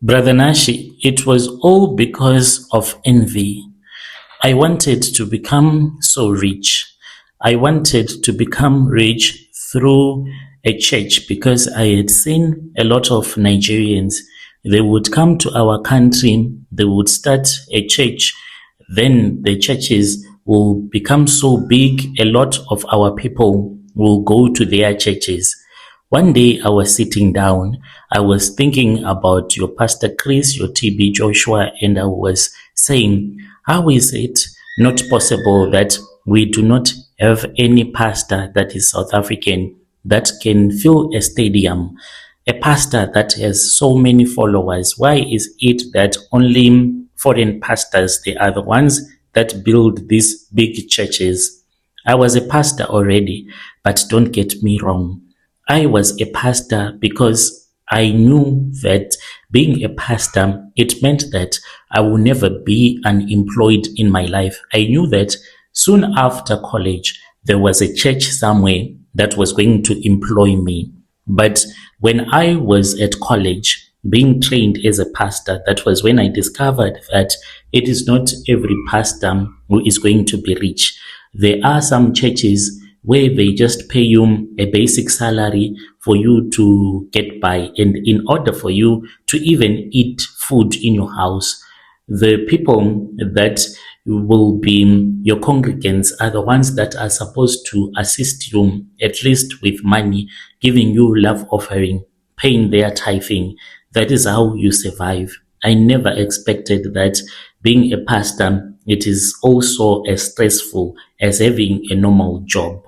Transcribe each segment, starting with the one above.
Brother Nashi, it was all because of envy. I wanted to become so rich. I wanted to become rich through a church because I had seen a lot of Nigerians. They would come to our country, they would start a church, then the churches will become so big, a lot of our people will go to their churches. One day I was sitting down, I was thinking about your Pastor Chris, your TB Joshua, and I was saying, how is it not possible that we do not have any pastor that is South African that can fill a stadium? A pastor that has so many followers. Why is it that only foreign pastors, they are the ones that build these big churches? I was a pastor already, but don't get me wrong. I was a pastor because I knew that being a pastor, it meant that I will never be unemployed in my life. I knew that soon after college, there was a church somewhere that was going to employ me. But when I was at college, being trained as a pastor, that was when I discovered that it is not every pastor who is going to be rich. There are some churches where they just pay you a basic salary for you to get by. And in order for you to even eat food in your house, the people that will be your congregants are the ones that are supposed to assist you, at least with money, giving you love offering, paying their tithing. That is how you survive. I never expected that being a pastor, it is also as stressful as having a normal job.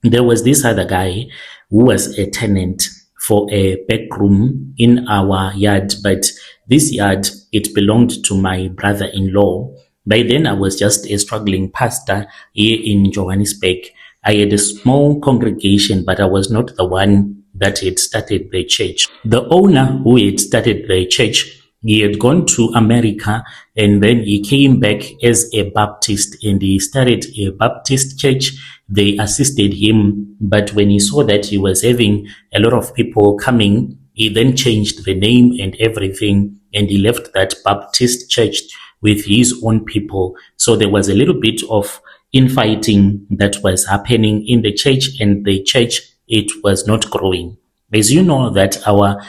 There was this other guy who was a tenant for a back room in our yard, but this yard, it belonged to my brother-in-law. By then, I was just a struggling pastor here in Johannesburg. I had a small congregation, but I was not the one that had started the church. The owner who had started the church, he had gone to America and then he came back as a Baptist and he started a Baptist church. They assisted him, but when he saw that he was having a lot of people coming, he then changed the name and everything, and he left that Baptist church with his own people. So there was a little bit of infighting that was happening in the church, and the church, it was not growing. As you know that our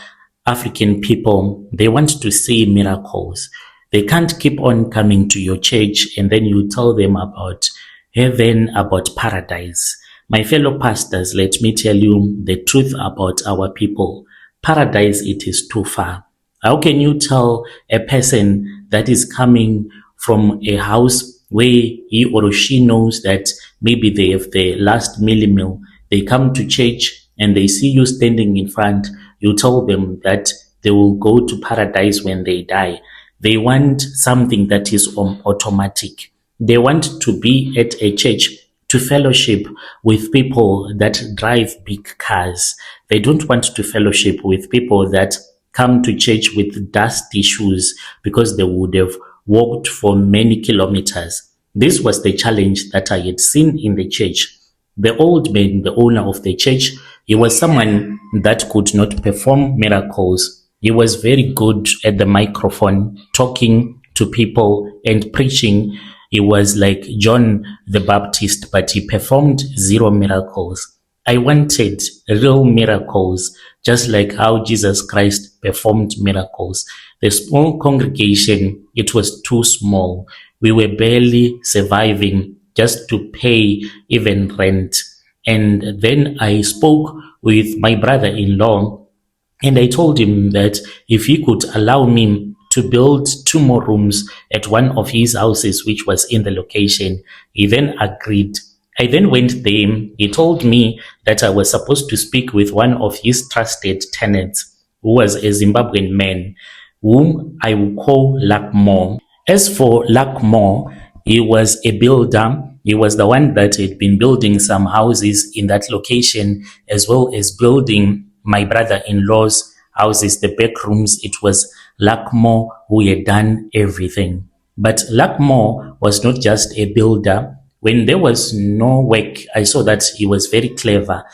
African people, they want to see miracles. They can't keep on coming to your church and then you tell them about heaven, about paradise. My fellow pastors, let me tell you the truth about our people. Paradise, it is too far. How can you tell a person that is coming from a house where he or she knows that maybe they have the last meal, they come to church and they see you standing in front, you tell them that they will go to paradise when they die. They want something that is automatic. They want to be at a church to fellowship with people that drive big cars. They don't want to fellowship with people that come to church with dusty shoes because they would have walked for many kilometers. This was the challenge that I had seen in the church. The old man, the owner of the church, he was someone that could not perform miracles. He was very good at the microphone, talking to people and preaching. He was like John the Baptist, but he performed zero miracles. I wanted real miracles, just like how Jesus Christ performed miracles. The small congregation, it was too small. We were barely surviving just to pay even rent. And then I spoke with my brother-in-law and I told him that if he could allow me to build 2 more rooms at one of his houses, which was in the location, he then agreed. I then went there. He told me that I was supposed to speak with one of his trusted tenants, who was a Zimbabwean man, whom I will call Lackmore. As for Lackmore, he was a builder. He was the one that had been building some houses in that location, as well as building my brother-in-law's houses, the back rooms. It was Lackmore who had done everything. But Lackmore was not just a builder. When there was no work, I saw that he was very clever.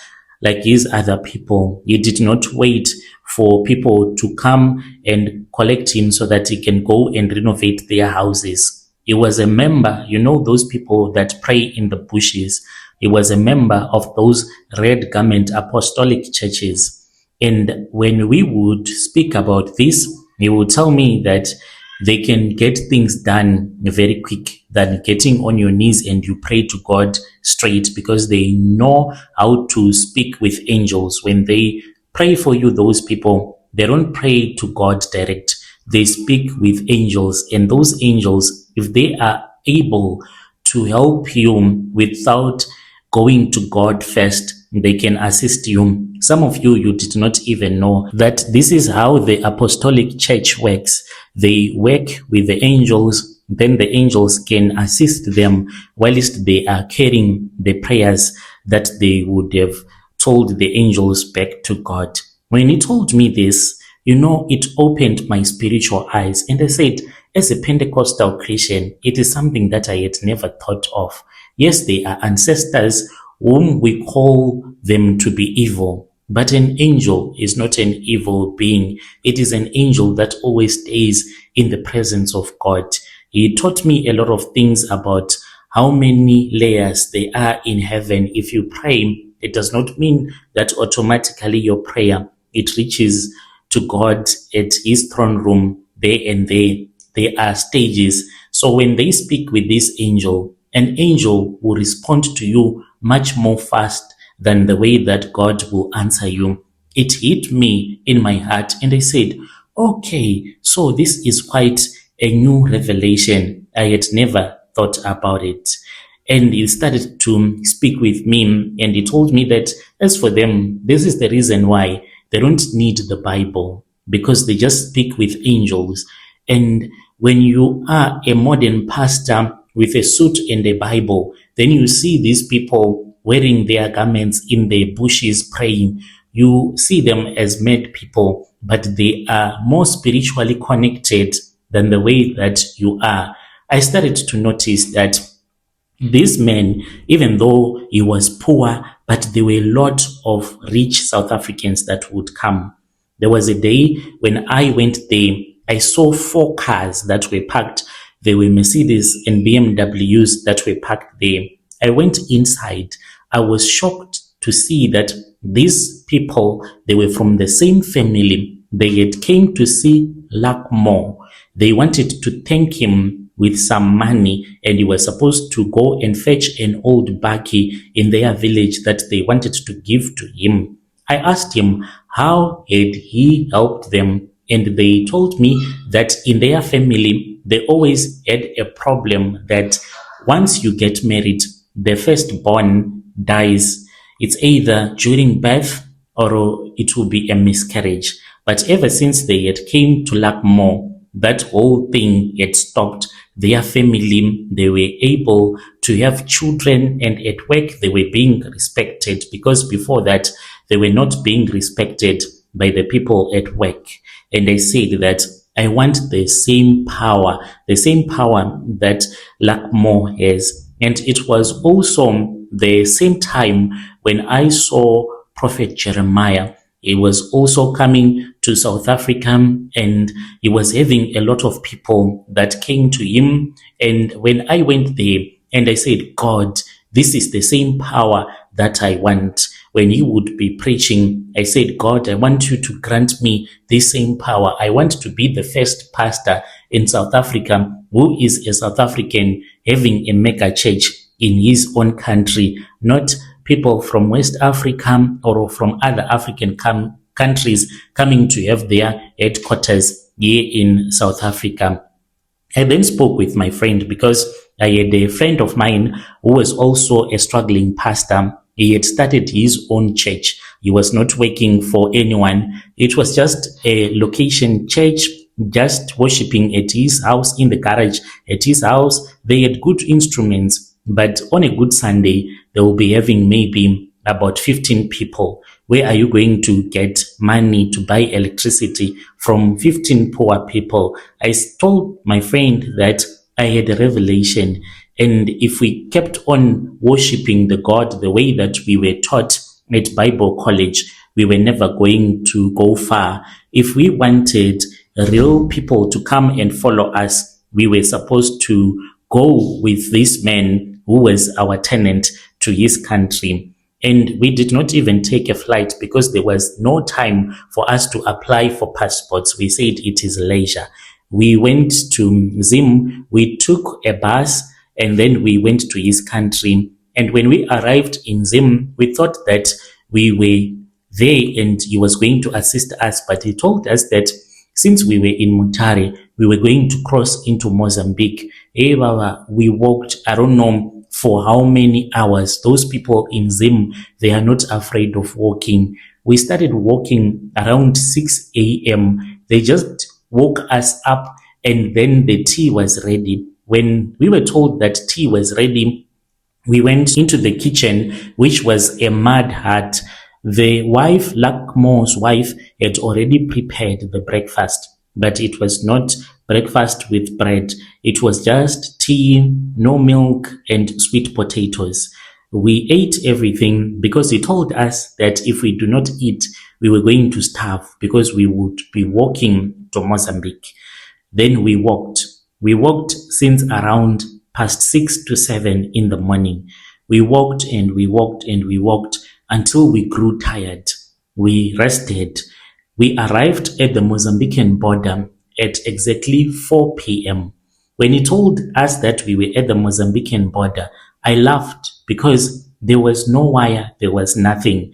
Like his other people, he did not wait for people to come and collect him so that he can go and renovate their houses. He was a member, those people that pray in the bushes. He was a member of those red garment apostolic churches. And when we would speak about this, he would tell me that they can get things done very quick than getting on your knees and you pray to God straight, because they know how to speak with angels. When they pray for you, those people, they don't pray to God direct. They speak with angels, and those angels, if they are able to help you without going to God first, they can assist you. Some of you did not even know that this is how the apostolic church works. They work with the angels, then the angels can assist them whilst they are carrying the prayers that they would have told the angels back to God. When he told me this, it opened my spiritual eyes, and I said, as a Pentecostal Christian, it is something that I had never thought of. Yes, they are ancestors whom we call them to be evil, but an angel is not an evil being. It is an angel that always stays in the presence of God. He taught me a lot of things about how many layers there are in heaven. If you pray, it does not mean that automatically your prayer, it reaches to God at his throne room there and there. There are stages. So when they speak with this angel, an angel will respond to you much more fast than the way that God will answer you. It hit me in my heart, and I said, okay, so this is quite a new revelation. I had never thought about it. And he started to speak with me, and he told me that as for them, this is the reason why they don't need the Bible, because they just speak with angels. And when you are a modern pastor with a suit and a Bible, then you see these people wearing their garments in the bushes praying. You see them as mad people, but they are more spiritually connected than the way that you are. I started to notice that this man, even though he was poor, but there were a lot of rich South Africans that would come. There was a day when I went there, I saw 4 cars that were parked. There were Mercedes and BMWs that were parked there. I went inside. I was shocked to see that these people, they were from the same family. They had came to see Lackmore. They wanted to thank him with some money, and he was supposed to go and fetch an old bakkie in their village that they wanted to give to him. I asked him how had he helped them, and they told me that in their family, they always had a problem that once you get married, the firstborn dies. It's either during birth or it will be a miscarriage. But ever since they had came to Lackmore, that whole thing had stopped. Their family, they were able to have children, and at work they were being respected, because before that they were not being respected by the people at work. And I said that I want the same power that Lackmore has. And it was also the same time when I saw Prophet Jeremiah. He was also coming to South Africa, and he was having a lot of people that came to him. And when I went there and I said, God, this is the same power that I want. When he would be preaching, I said, God, I want you to grant me this same power. I want to be the first pastor in South Africa who is a South African having a mega church in his own country, not people from West Africa or from other African countries coming to have their headquarters here in South Africa. I then spoke with my friend, because I had a friend of mine who was also a struggling pastor. He had started his own church. He was not working for anyone. It was just a location church, just worshiping at his house, in the garage at his house. They had good instruments, but on a good Sunday, they will be having maybe about 15 people. Where are you going to get money to buy electricity from 15 poor people? I told my friend that I had a revelation, and if we kept on worshiping the God the way that we were taught at Bible college, we were never going to go far. If we wanted real people to come and follow us, we were supposed to go with this man who was our tenant to his country. And we did not even take a flight because there was no time for us to apply for passports. We said it is leisure. We went to Zim, we took a bus, and then we went to his country. And when we arrived in Zim, we thought that we were there and he was going to assist us, but he told us that since we were in Mutare, we were going to cross into Mozambique. Hey, Baba, we walked, I don't know for how many hours. Those people in Zim, they are not afraid of walking. We started walking around 6 a.m. They just woke us up and then the tea was ready. When we were told that tea was ready, we went into the kitchen, which was a mud hut. The wife, Lakmo's wife, had already prepared the breakfast, but it was not breakfast with bread. It was just tea, no milk, and sweet potatoes. We ate everything because he told us that if we do not eat, we were going to starve because we would be walking to Mozambique. Then we walked. We walked since around past 6 to 7 in the morning. We walked and we walked and we walked until we grew tired. We rested. We arrived at the Mozambican border at exactly 4 p.m. When he told us that we were at the Mozambican border, I laughed because there was no wire, there was nothing.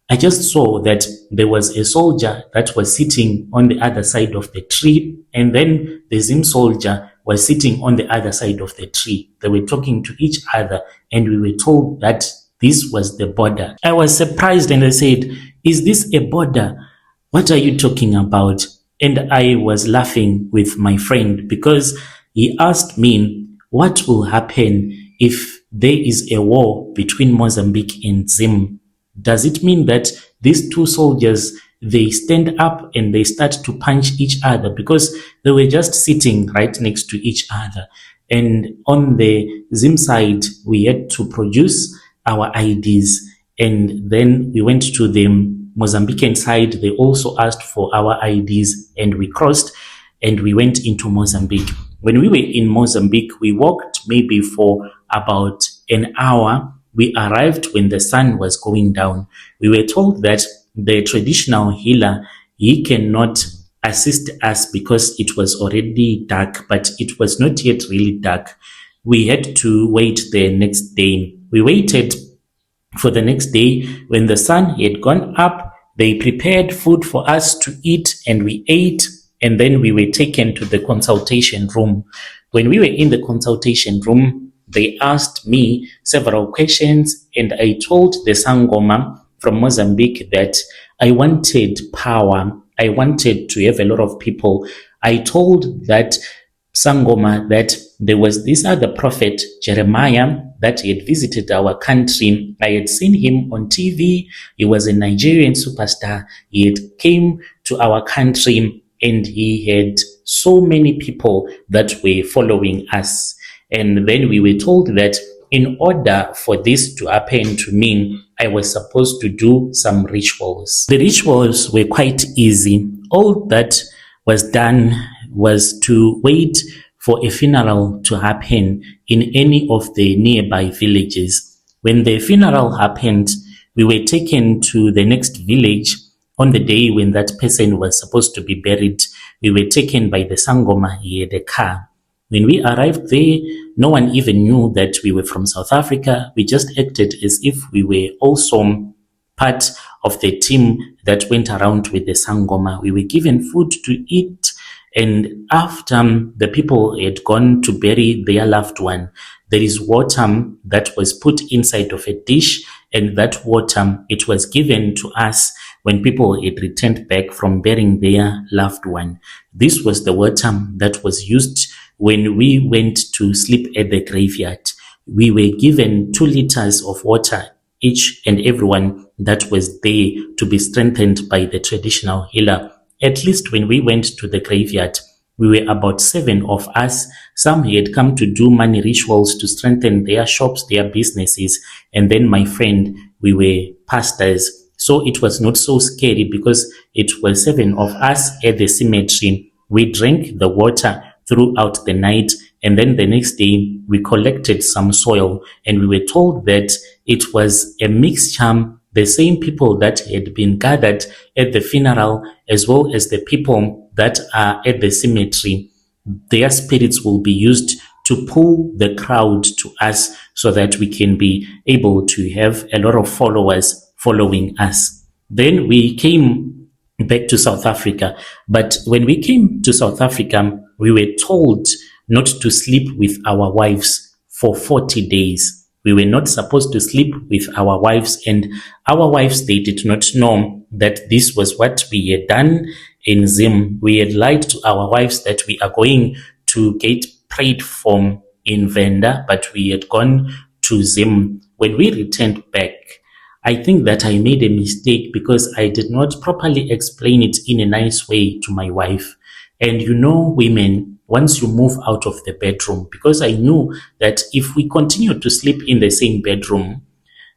I just saw that there was a soldier that was sitting on the other side of the tree, and then the Zim soldier was sitting on the other side of the tree. They were talking to each other, and we were told that this was the border. I was surprised and I said, "Is this a border? What are you talking about?" And I was laughing with my friend because he asked me, what will happen if there is a war between Mozambique and Zim? Does it mean that these two soldiers, they stand up and they start to punch each other because they were just sitting right next to each other? And on the Zim side, we had to produce our IDs. And then we went to the Mozambican side. They also asked for our IDs and we crossed and we went into Mozambique. When we were in Mozambique, we walked maybe for about an hour. We arrived when the sun was going down. We were told that the traditional healer, he cannot assist us because it was already dark, but it was not yet really dark. We had to wait the next day. We waited for the next day. When the sun had gone up, they prepared food for us to eat and we ate, and then we were taken to the consultation room. When we were in the consultation room, they asked me several questions and I told the Sangoma from Mozambique that I wanted power. I wanted to have a lot of people. I told that Sangoma that there was this other prophet, Jeremiah, that he had visited our country. I had seen him on TV. He was a Nigerian superstar. He had came to our country and he had so many people that were following us. And then we were told that in order for this to happen to me, I was supposed to do some rituals. The rituals were quite easy. All that was done was to wait for a funeral to happen in any of the nearby villages. When the funeral happened, we were taken to the next village. On the day when that person was supposed to be buried, we were taken by the Sangoma. He had a car. When we arrived there, no one even knew that we were from South Africa. We just acted as if we were also part of the team that went around with the Sangoma. We were given food to eat, and after the people had gone to bury their loved one, there is water that was put inside of a dish, and that water, it was given to us when people had returned back from burying their loved one. This was the water that was used when we went to sleep at the graveyard. We were given 2 liters of water, each and everyone that was there, to be strengthened by the traditional healer. At least when we went to the graveyard, we were about 7 of us. Some had come to do money rituals to strengthen their shops, their businesses. And then my friend, we were pastors. So it was not so scary because it was 7 of us at the cemetery. We drank the water throughout the night, and then the next day we collected some soil, and we were told that it was a mixture, the same people that had been gathered at the funeral as well as the people that are at the cemetery, their spirits will be used to pull the crowd to us so that we can be able to have a lot of followers following us. Then we came back to South Africa. But when we came to South Africa, we were told not to sleep with our wives for 40 days. We were not supposed to sleep with our wives, and our wives, they did not know that this was what we had done in Zim. We had lied to our wives that we are going to get prayed for in Venda, but we had gone to Zim. When we returned back, I think that I made a mistake because I did not properly explain it in a nice way to my wife. And you know, women, once you move out of the bedroom, because I knew that if we continue to sleep in the same bedroom,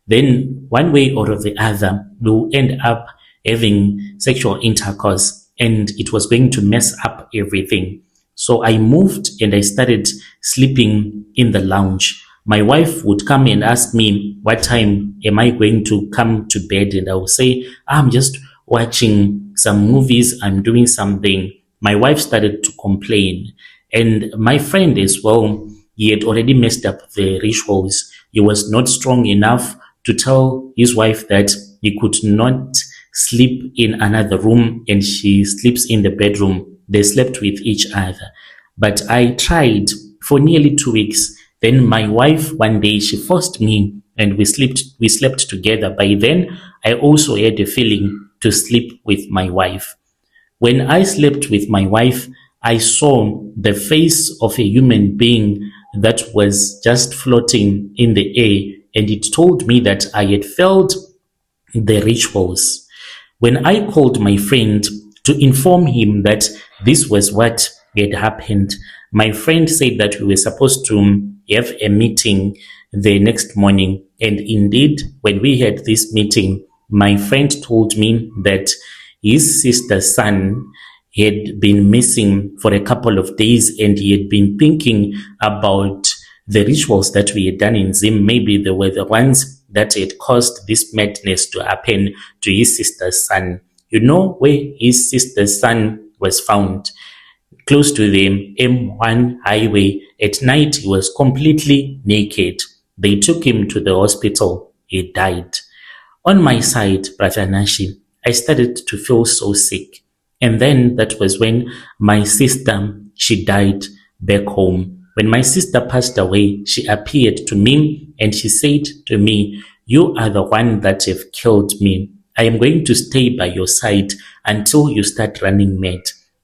then one way or the other, we'll end up having sexual intercourse, and it was going to mess up everything. So I moved and I started sleeping in the lounge. My wife would come and ask me, what time am I going to come to bed? And I would say, I'm just watching some movies, I'm doing something. My wife started to complain. And my friend as well, he had already messed up the rituals. He was not strong enough to tell his wife that he could not sleep in another room and she sleeps in the bedroom. They slept with each other. But I tried for nearly 2 weeks. Then my wife, one day, she forced me and we slept together. By then, I also had a feeling to sleep with my wife. When I slept with my wife, I saw the face of a human being that was just floating in the air, and it told me that I had felt the rituals. When I called my friend to inform him that this was what had happened, my friend said that we were supposed to have a meeting the next morning. And indeed, when we had this meeting, my friend told me that his sister's son had been missing for a couple of days, and he had been thinking about the rituals that we had done in Zim. Maybe they were the ones that had caused this madness to happen to his sister's son. You know where his sister's son was found? Close to the M1 highway. At night, he was completely naked. They took him to the hospital. He died. On my side, Brother Nashi, I started to feel so sick. And then that was when my sister, she died back home. When my sister passed away, she appeared to me and she said to me, you are the one that have killed me. I am going to stay by your side until you start running mad.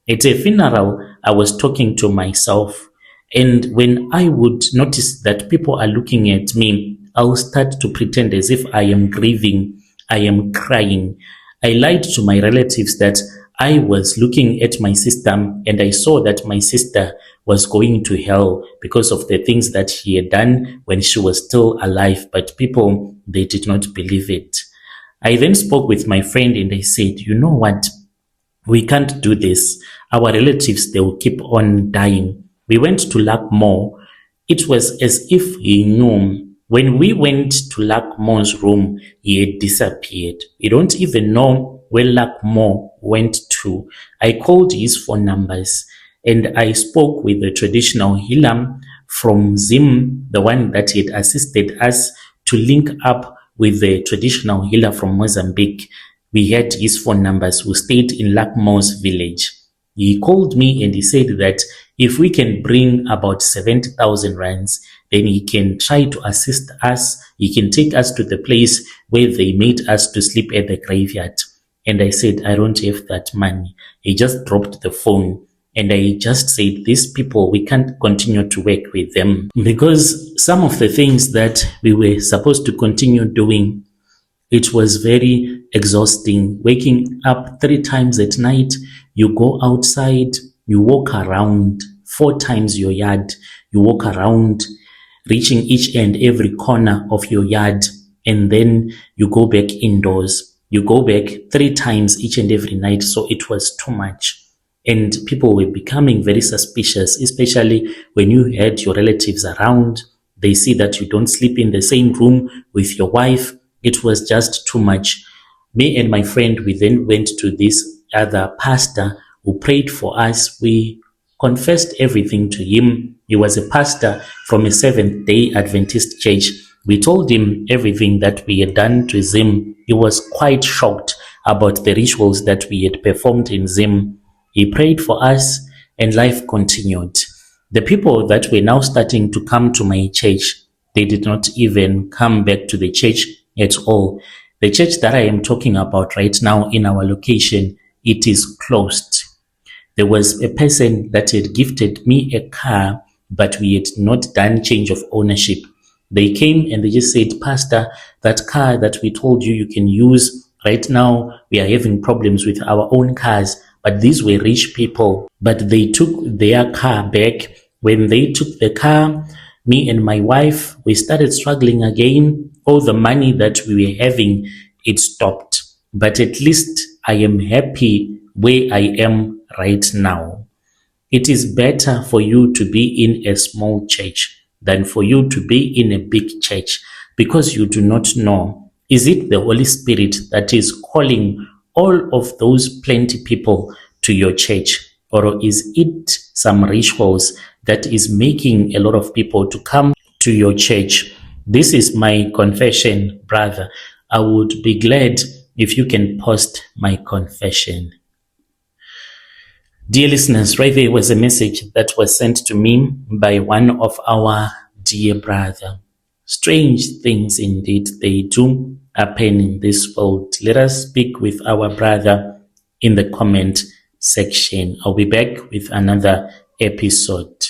At a funeral, I was talking to myself, and when I would notice that people are looking at me, I'll start to pretend as if I am grieving, I am crying. I lied to my relatives that I was looking at my sister and I saw that my sister was going to hell because of the things that she had done when she was still alive, but people, they did not believe it. I then spoke with my friend and I said, you know what? We can't do this. Our relatives, they will keep on dying. We went to Lackmore. It was as if he knew. When we went to Lackmore's room, he had disappeared. We don't even know where Lackmore went to. I called his phone numbers and I spoke with the traditional healer from Zim, the one that had assisted us to link up with the traditional healer from Mozambique. We had his phone numbers, who stayed in Lackmore's village. He called me and he said that if we can bring about 70,000 rands, then he can try to assist us. He can take us to the place where they made us to sleep at the graveyard. And I said, I don't have that money. He just dropped the phone. And I just said, these people, we can't continue to work with them because some of the things that we were supposed to continue doing, it was very exhausting. Waking up 3 times at night, you go outside, you walk around 4 times your yard, you walk around, reaching each and every corner of your yard, and then you go back indoors. You go back 3 times each and every night, so it was too much. And people were becoming very suspicious, especially when you had your relatives around. They see that you don't sleep in the same room with your wife. It was just too much. Me and my friend, we then went to this other pastor who prayed for us. We confessed everything to him. He was a pastor from a Seventh-day Adventist church. We told him everything that we had done to Zim. He was quite shocked about the rituals that we had performed in Zim. He prayed for us and life continued. The people that were now starting to come to my church, they did not even come back to the church at all. The church that I am talking about right now in our location, it is closed. There was a person that had gifted me a car, but we had not done change of ownership. They came and they just said, Pastor, that car that we told you can use, right now we are having problems with our own cars. But these were rich people, but they took their car back. When they took the car, me and my wife, we started struggling again. All the money that we were having, it stopped. But at least I am happy where I am right now. It is better for you to be in a small church than for you to be in a big church, because you do not know, is it the Holy Spirit that is calling all of those plenty people to your church, or is it some rituals that is making a lot of people to come to your church? This is my confession, brother. I would be glad if you can post my confession. Dear listeners, right there was a message that was sent to me by one of our dear brother. Strange things indeed they do happen in this world. Let us speak with our brother in the comment section. I'll be back with another episode.